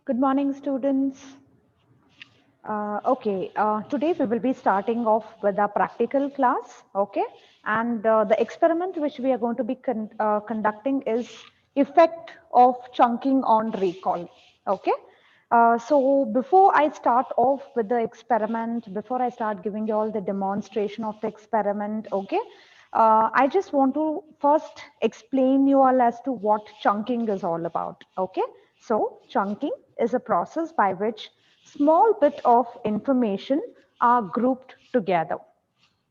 Good morning, students. Today we will be starting off with a practical class, okay? And the experiment which we are going to be conducting is effect of chunking on recall, okay? So before I start off with the experiment, before I start giving you all the demonstration of the experiment, okay? I just want to first explain you all as to what chunking is all about, okay? So chunking is a process by which small bit of information are grouped together.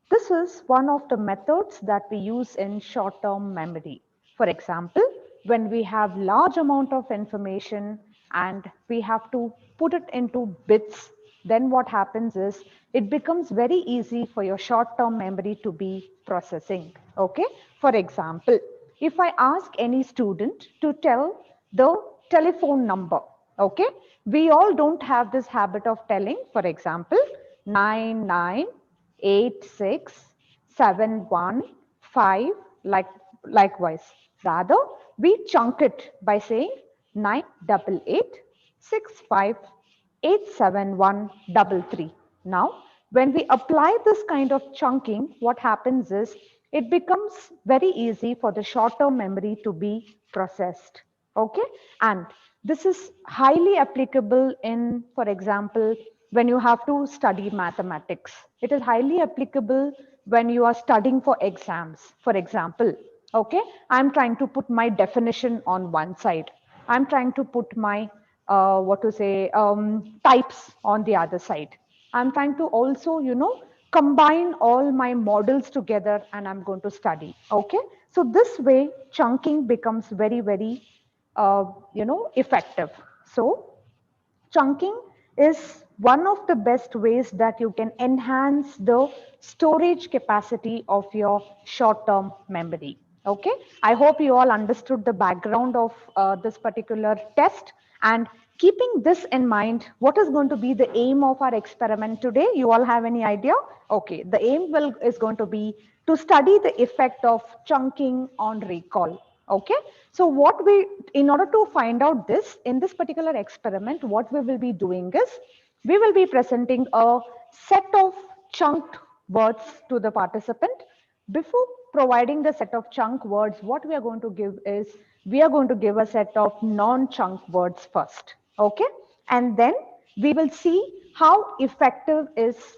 This is one of the methods that we use in short-term memory. For example, when we have large amount of information and we have to put it into bits, then what happens is it becomes very easy for your short-term memory to be processing. Okay. For example, if I ask any student to tell the telephone number, okay, we all don't have this habit of telling, for example, 998671 likewise. Rather, we chunk it by saying 988658713. Now, when we apply this kind of chunking, what happens is it becomes very easy for the short-term memory to be processed. Okay, and this is highly applicable in, for example, when you have to study mathematics. It is highly applicable when you are studying for exams. For example, okay, I'm trying to put my definition on one side. I'm trying to put my types on the other side. I'm trying to also, combine all my models together and I'm going to study. Okay. So this way, chunking becomes very, very, effective. So chunking is one of the best ways that you can enhance the storage capacity of your short-term memory. Okay, I hope you all understood the background of this particular test, and keeping this in mind, what is going to be the aim of our experiment today? You all have any idea? Okay, the aim is going to be to study the effect of chunking on recall. Okay, so in order to find out this, in this particular experiment, what we will be doing is, we will be presenting a set of chunked words to the participant. Before providing the set of chunk words, what we are going to give is, we are going to give a set of non-chunk words first. Okay, and then we will see how effective is,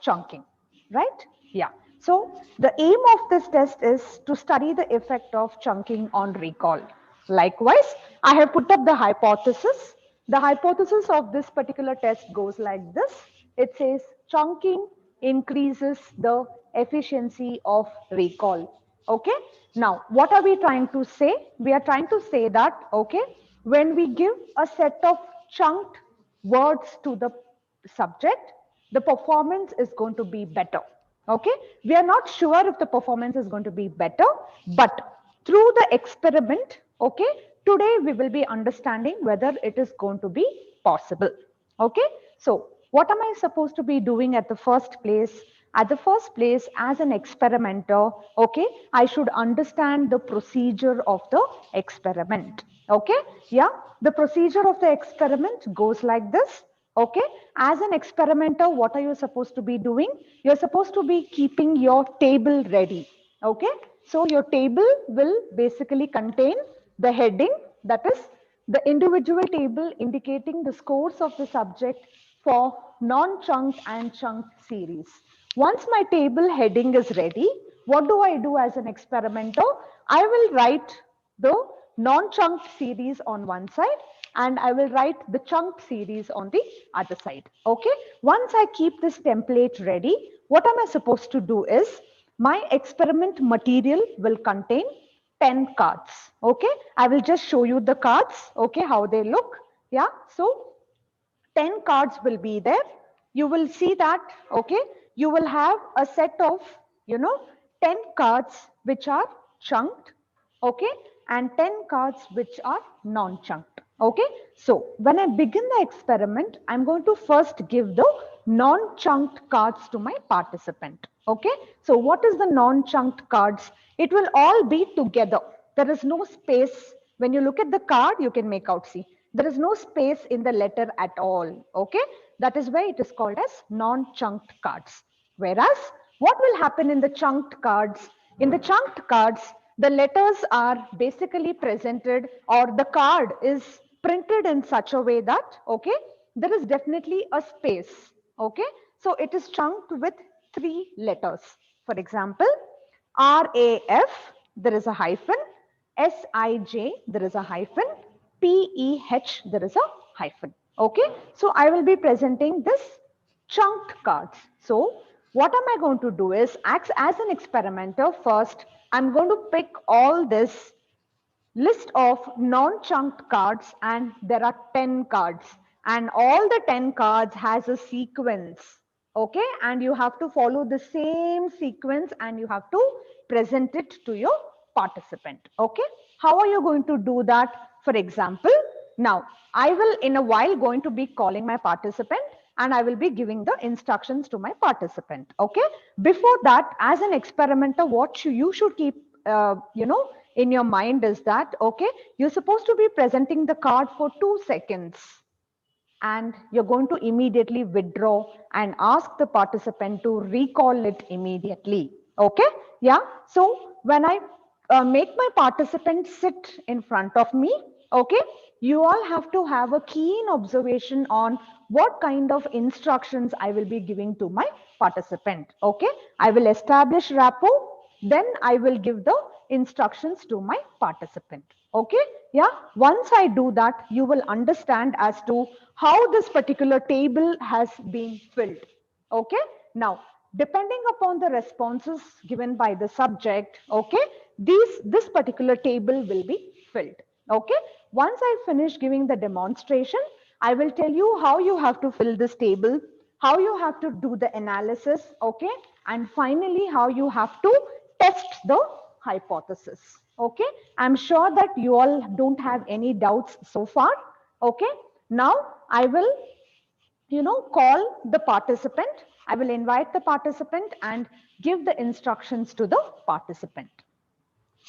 chunking, right? Yeah. So the aim of this test is to study the effect of chunking on recall. Likewise, I have put up the hypothesis. The hypothesis of this particular test goes like this. It says chunking increases the efficiency of recall. Okay. Now, what are we trying to say? We are trying to say that, okay, when we give a set of chunked words to the subject, the performance is going to be better. Okay, we are not sure if the performance is going to be better, but through the experiment, okay, today we will be understanding whether it is going to be possible. Okay, so what am I supposed to be doing at the first place? At the first place, as an experimenter, okay, I should understand the procedure of the experiment. Okay, yeah, the procedure of the experiment goes like this. Okay, as an experimenter, what are you supposed to be doing? You're supposed to be keeping your table ready. Okay, so your table will basically contain the heading, that is the individual table indicating the scores of the subject for non-chunked and chunked series. Once my table heading is ready, what do I do as an experimenter? I will write the non-chunked series on one side and I will write the chunked series on the other side. Okay. Once I keep this template ready, what am I supposed to do is, my experiment material will contain 10 cards. Okay. I will just show you the cards. Okay. How they look. Yeah. So 10 cards will be there. You will see that, okay, you will have a set of, 10 cards which are chunked, okay, and 10 cards which are non-chunked, okay. So when I begin the experiment, I'm going to first give the non-chunked cards to my participant, okay. So what is the non-chunked cards? It will all be together. There is no space. When you look at the card, you can make out, see, There is no space in the letter at all. Okay, that is why it is called as non-chunked cards. Whereas what will happen in the chunked cards? In the chunked cards, the letters are basically presented, or the card is printed in such a way that, okay, there is definitely a space. Okay, so it is chunked with 3 letters. For example, RAF, there is a hyphen, SIJ, there is a hyphen, PEH, there is a hyphen. Okay, so I will be presenting this chunked cards. So what am I going to do is, as an experimenter, first I'm going to pick all this list of non-chunked cards, and there are 10 cards, and all the 10 cards has a sequence. Okay, and you have to follow the same sequence and you have to present it to your participant. Okay, how are you going to do that? For example, now I will in a while going to be calling my participant and I will be giving the instructions to my participant. Okay, before that, as an experimenter, what you should keep in your mind is that, okay, you're supposed to be presenting the card for 2 seconds and you're going to immediately withdraw and ask the participant to recall it immediately. Okay, yeah. So when I make my participants sit in front of me, okay, you all have to have a keen observation on what kind of instructions I will be giving to my participant. Okay, I will establish rapport, then I will give the instructions to my participant. Okay, yeah. Once I do that, you will understand as to how this particular table has been filled. Okay, now depending upon the responses given by the subject, okay, this particular table will be filled. Okay, once I finish giving the demonstration, I will tell you how you have to fill this table, how you have to do the analysis, okay, and finally how you have to test the hypothesis. Okay, I'm sure that you all don't have any doubts so far. Okay, now I will call the participant. I will invite the participant and give the instructions to the participant.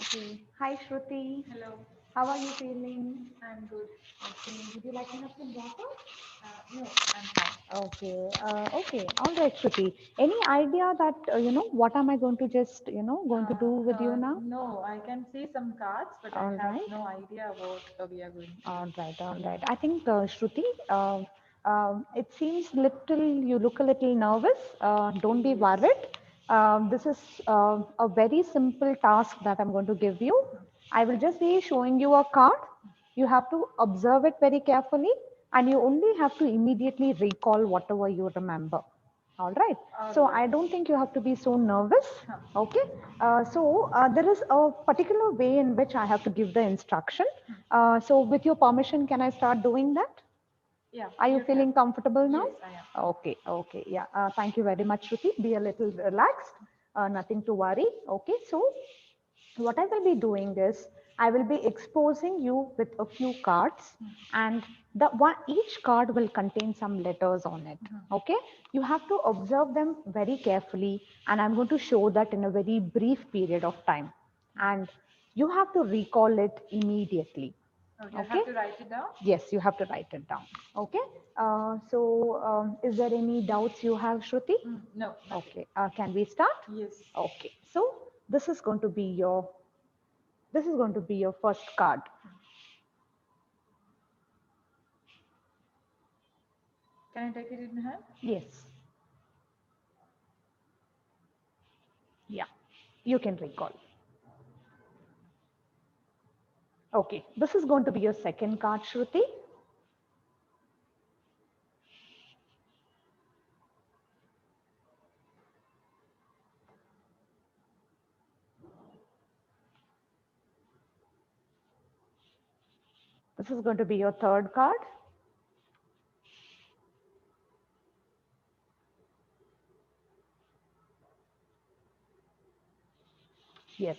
Okay. Hi, Shruti. Hello, How are you feeling? I'm good. Okay. Would you like enough some water? No, I'm fine. Okay. Okay. All right, Shruti. Any idea that, what am I going to just, going to do with you now? No, I can see some cards, but I All have right. no idea what we are going to do. All right, all right. I think Shruti, it seems little, you look a little nervous. Don't be Yes. worried. This is a very simple task that I'm going to give you. I will just be showing you a card. You have to observe it very carefully, and you only have to immediately recall whatever you remember. All right. All So right. I don't think you have to be so nervous. Okay. There is a particular way in which I have to give the instruction. So with your permission, can I start doing that? Yeah, Are you you can. feeling comfortable now? Yes, I am. Okay. Okay. Yeah. Thank you very much, Shruti. Be a little relaxed. Nothing to worry. Okay. So what I will be doing is I will be exposing you with a few cards, and each card will contain some letters on it. Okay, you have to observe them very carefully, and I'm going to show that in a very brief period of time, and you have to recall it immediately. Okay, I Okay. have to write it down. Yes, you have to write it down. Okay. Is there any doubts you have, Shruti? No, nothing. Okay. Can we start? Yes. Okay. So this is going to be your first card. Can I take it in hand? Yes. Yeah. You can recall. Okay. This is going to be your second card, Shruti. This is going to be your third card. Yes.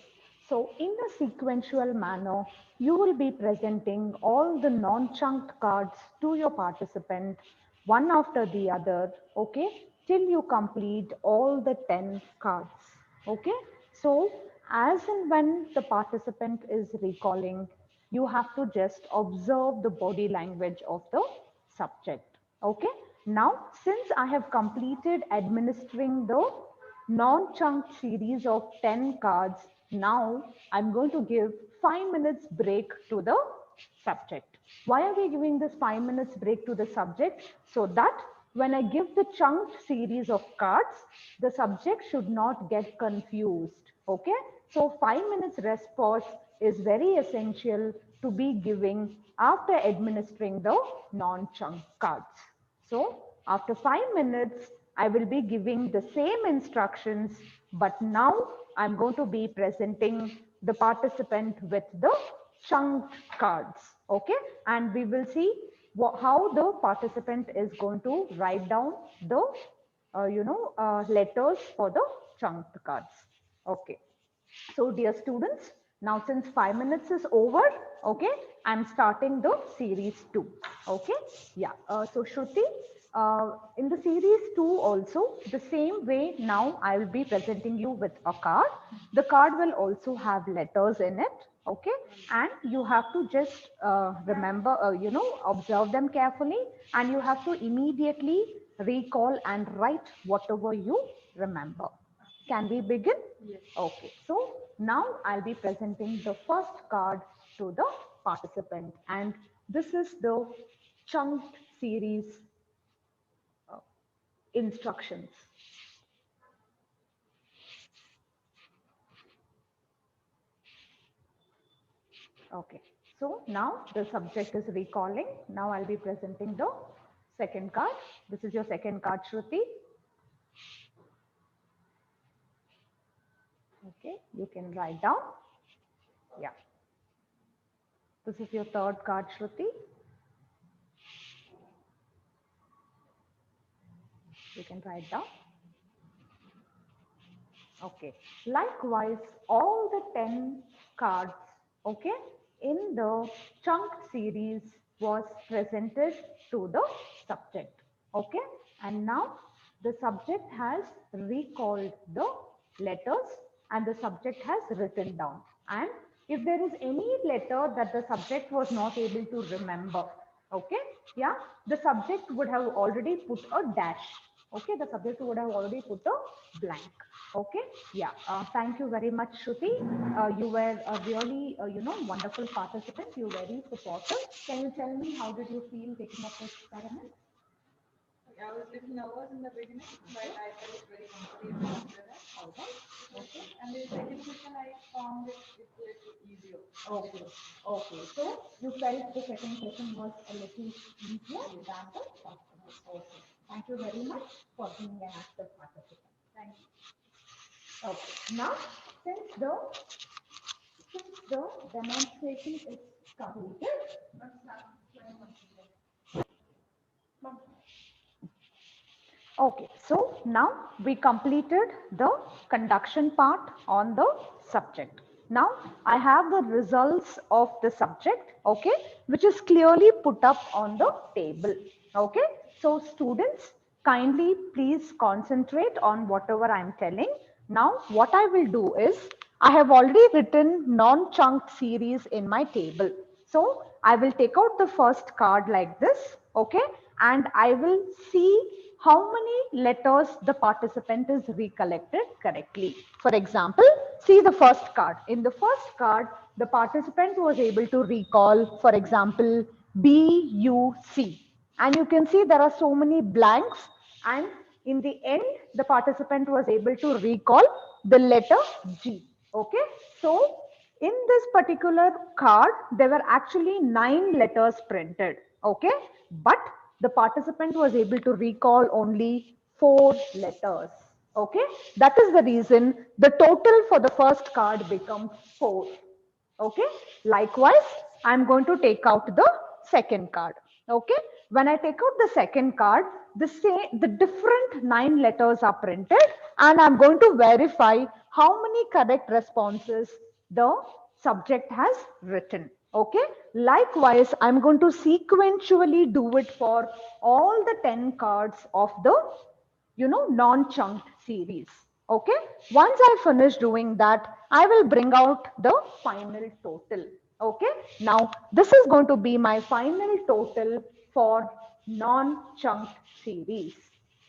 So in a sequential manner, you will be presenting all the non-chunked cards to your participant, one after the other, okay, till you complete all the 10 cards, okay. So as and when the participant is recalling, You have to just observe the body language of the subject. Okay. Now, since I have completed administering the non-chunked series of 10 cards, now I'm going to give 5 minutes break to the subject. Why are we giving this 5 minutes break to the subject? So that when I give the chunked series of cards, the subject should not get confused. Okay. So 5 minutes rest pause is very essential to be giving after administering the non-chunk cards. So after 5 minutes, I will be giving the same instructions, but now I'm going to be presenting the participant with the chunked cards. Okay. And we will see how the participant is going to write down the letters for the chunked cards. Okay. So dear students, now since 5 minutes is over, okay, I'm starting the series 2. Okay. Yeah. So Shruti, in the series 2 also, the same way now I will be presenting you with a card. The card will also have letters in it. Okay. And you have to just remember, observe them carefully, and you have to immediately recall and write whatever you remember. Can we begin? Yes. Okay. So now I'll be presenting the first card to the participant, and this is the chunked series instructions. Okay. So now the subject is recalling. Now I'll be presenting the second card. This is your second card, Shruti. Okay. You can write down. Yeah. This is your third card, Shruti. You can write down. Okay. Likewise, all the 10 cards, okay, in the chunked series was presented to the subject. Okay. And now the subject has recalled the letters and the subject has written down. And if there is any letter that the subject was not able to remember, okay, yeah, the subject would have already put a dash. Okay, the subject would have already put a blank. Okay, yeah. Thank you very much, Shruti. You were a really, wonderful participant. You were very supportive. Can you tell me how did you feel taking up this experiment? I was a little nervous in the beginning, but I felt very comfortable after that. All right. Okay. And the second question, I found it a little easier. Okay. Okay. So you felt the second question was a little easier than the first one. Okay. Thank you very much for being an active participant. Thank you. Okay. Now, since the demonstration is completed, okay, so now we completed the conduction part on the subject. Now I have the results of the subject, okay, which is clearly put up on the table. Okay, so students, kindly please concentrate on whatever I'm telling. Now what I will do is, I have already written non-chunked series in my table. So I will take out the first card like this, okay, and I will see how many letters the participant is recollected correctly. For example, see the first card. In the first card, the participant was able to recall, for example, B, U, C. And you can see there are so many blanks, and in the end, the participant was able to recall the letter G. Okay, so in this particular card, there were actually 9 letters printed. Okay, but the participant was able to recall only 4 letters. Okay, that is the reason the total for the first card becomes 4. Okay, likewise, I'm going to take out the second card. Okay, when I take out the second card, the different 9 letters are printed, and I'm going to verify how many correct responses the subject has written. Okay, likewise, I'm going to sequentially do it for all the 10 cards of the non-chunked series. Okay, once I finish doing that, I will bring out the final total. Okay, now this is going to be my final total for non-chunked series.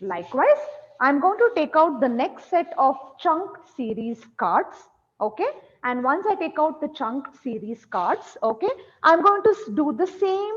Likewise, I'm going to take out the next set of chunked series cards. Okay, and once I take out the chunked series cards, okay, I'm going to do the same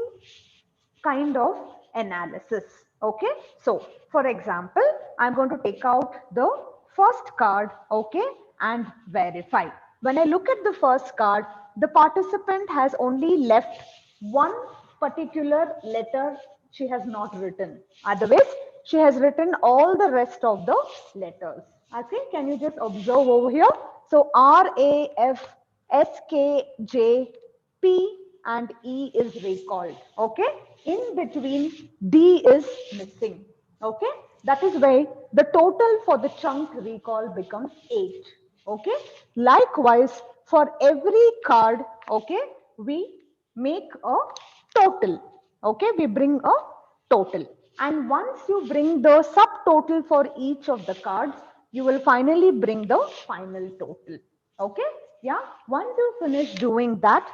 kind of analysis. Okay, so for example, I'm going to take out the first card, okay, and verify. When I look at the first card, the participant has only left one particular letter she has not written. Otherwise, she has written all the rest of the letters. Okay, can you just observe over here? So R, A, F, S, K, J, P and E is recalled. Okay. In between, D is missing. Okay. That is why the total for the chunk recall becomes 8. Okay. Likewise, for every card, okay, we make a total. Okay. We bring a total. And once you bring the subtotal for each of the cards, you will finally bring the final total. Okay. Yeah. Once you finish doing that,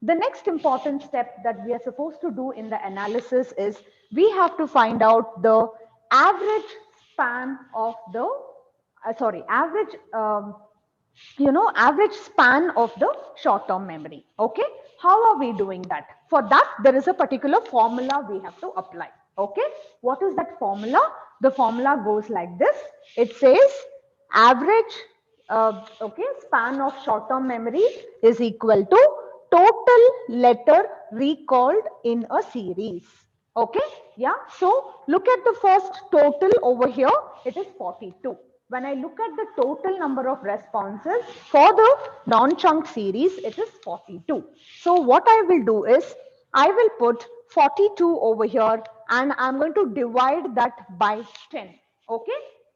the next important step that we are supposed to do in the analysis is we have to find out the average span of the, average, average span of the short-term memory. Okay. How are we doing that? For that, there is a particular formula we have to apply. Okay. What is that formula? The formula goes like this. It says average span of short-term memory is equal to total letter recalled in a series. Okay, yeah. So look at the first total over here. It is 42. When I look at the total number of responses for the non-chunk series, it is 42. So what I will do is I will put 42 over here and I'm going to divide that by 10. Okay,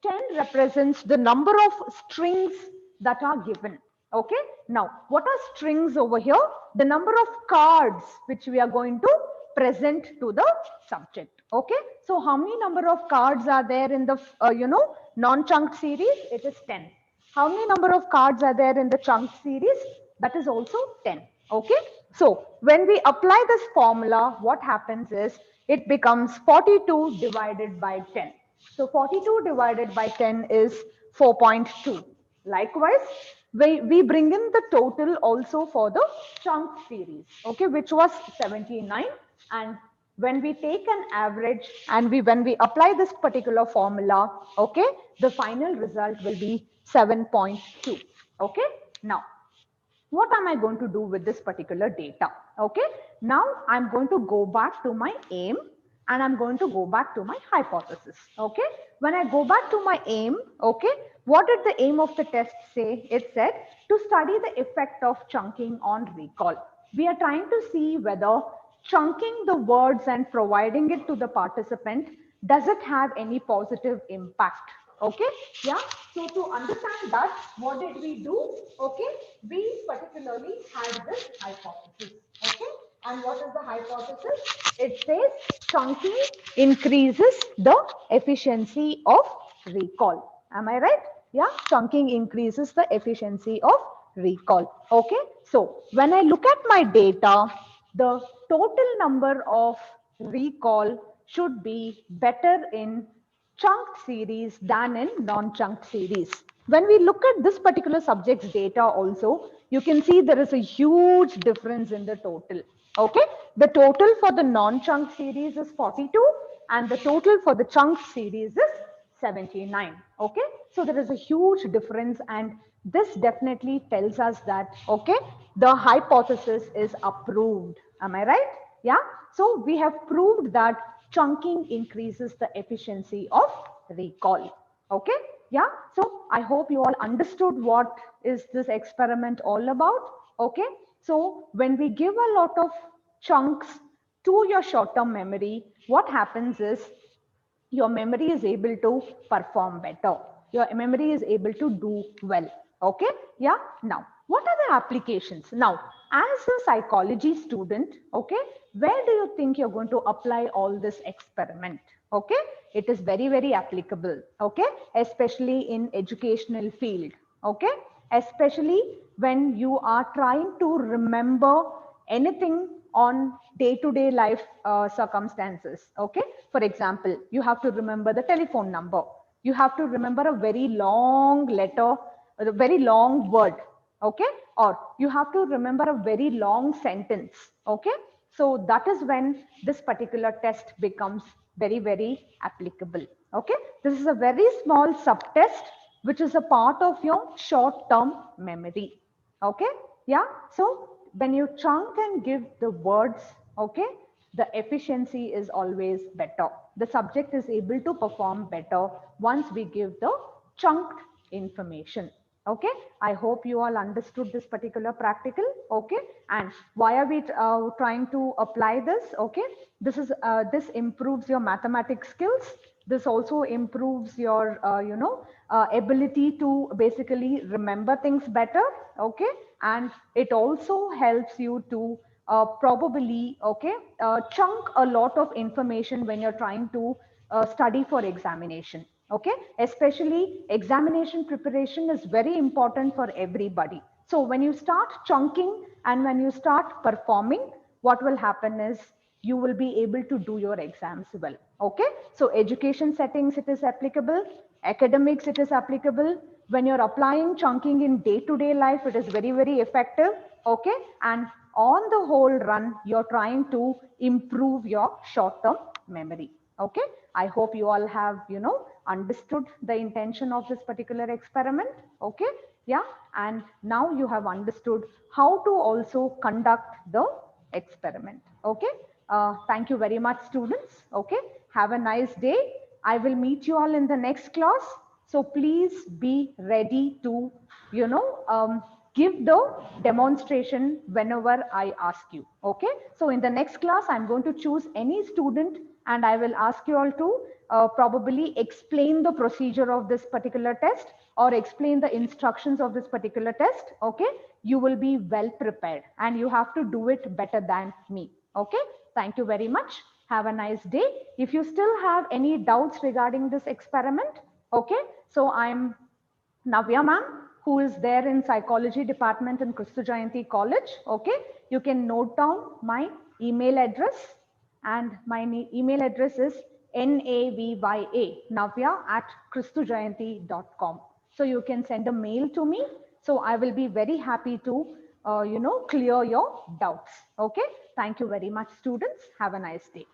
10 represents the number of strings that are given. Okay, now what are strings over here? The number of cards which we are going to present to the subject. Okay, so how many number of cards are there in the non-chunk series? It is 10. How many number of cards are there in the chunk series? That is also 10. Okay, so when we apply this formula, what happens is it becomes 42 divided by 10. So 42 divided by 10 is 4.2. Likewise, we bring in the total also for the chunk series, okay, which was 79. And when we take an average and when we apply this particular formula, okay, the final result will be 7.2. Okay, now what am I going to do with this particular data? Okay, now I'm going to go back to my aim and I'm going to go back to my hypothesis. Okay, when I go back to my aim, okay, what did the aim of the test say? It said to study the effect of chunking on recall. We are trying to see whether chunking the words and providing it to the participant, does it have any positive impact? Okay, yeah. So to understand that, what did we do? Okay, we particularly had this hypothesis. Okay, and what is the hypothesis? It says chunking increases the efficiency of recall. Am I right? Yeah, chunking increases the efficiency of recall. Okay, so when I look at my data, the total number of recall should be better in chunked series than in non-chunked series. When we look at this particular subject's data also, you can see there is a huge difference in the total. Okay, the total for the non-chunk series is 42 and the total for the chunk series is 79. Okay, so there is a huge difference and this definitely tells us that, okay, the hypothesis is approved. Am I right? Yeah. So we have proved that chunking increases the efficiency of recall. Okay. Yeah. So I hope you all understood what is this experiment all about. Okay. So when we give a lot of chunks to your short-term memory, what happens is your memory is able to perform better. Your memory is able to do well. Okay. Yeah. Now, what are the applications? Now, as a psychology student, okay, where do you think you're going to apply all this experiment? Okay. It is very, very applicable. Okay. Especially in educational field. Okay. Especially when you are trying to remember anything on day-to-day life circumstances. Okay, for example, you have to remember the telephone number. You have to remember a very long letter, a very long word. Okay, or you have to remember a very long sentence. Okay, so that is when this particular test becomes very, very applicable. Okay, this is a very small subtest which is a part of your short-term memory. Okay, yeah, so when you chunk and give the words, okay, the efficiency is always better. The subject is able to perform better once we give the chunked information. Okay, I hope you all understood this particular practical. Okay, and why are we trying to apply this? Okay, this improves your mathematics skills. This also improves your ability to basically remember things better. Okay, and it also helps you to probably chunk a lot of information when you're trying to study for examination. Okay, especially examination preparation is very important for everybody. So when you start chunking and when you start performing, what will happen is you will be able to do your exams well. Okay, so education settings, it is applicable. Academics, it is applicable. When you're applying chunking in day-to-day life, it is very, very effective. Okay, and on the whole run, you're trying to improve your short-term memory. Okay, I hope you all have, understood the intention of this particular experiment. Okay, yeah, and now you have understood how to also conduct the experiment. Okay, thank you very much, students. Okay, have a nice day. I will meet you all in the next class. So please be ready to, give the demonstration whenever I ask you. Okay, so in the next class, I'm going to choose any student and I will ask you all to probably explain the procedure of this particular test or explain the instructions of this particular test. Okay, you will be well prepared and you have to do it better than me. Okay, thank you very much. Have a nice day. If you still have any doubts regarding this experiment, okay, so I'm Navya ma'am, who is there in psychology department in Kristu Jayanti College. Okay, you can note down my email address and my email address is navya@kristujayanti.com. So you can send a mail to me. So I will be very happy to, clear your doubts. Okay, thank you very much, students. Have a nice day.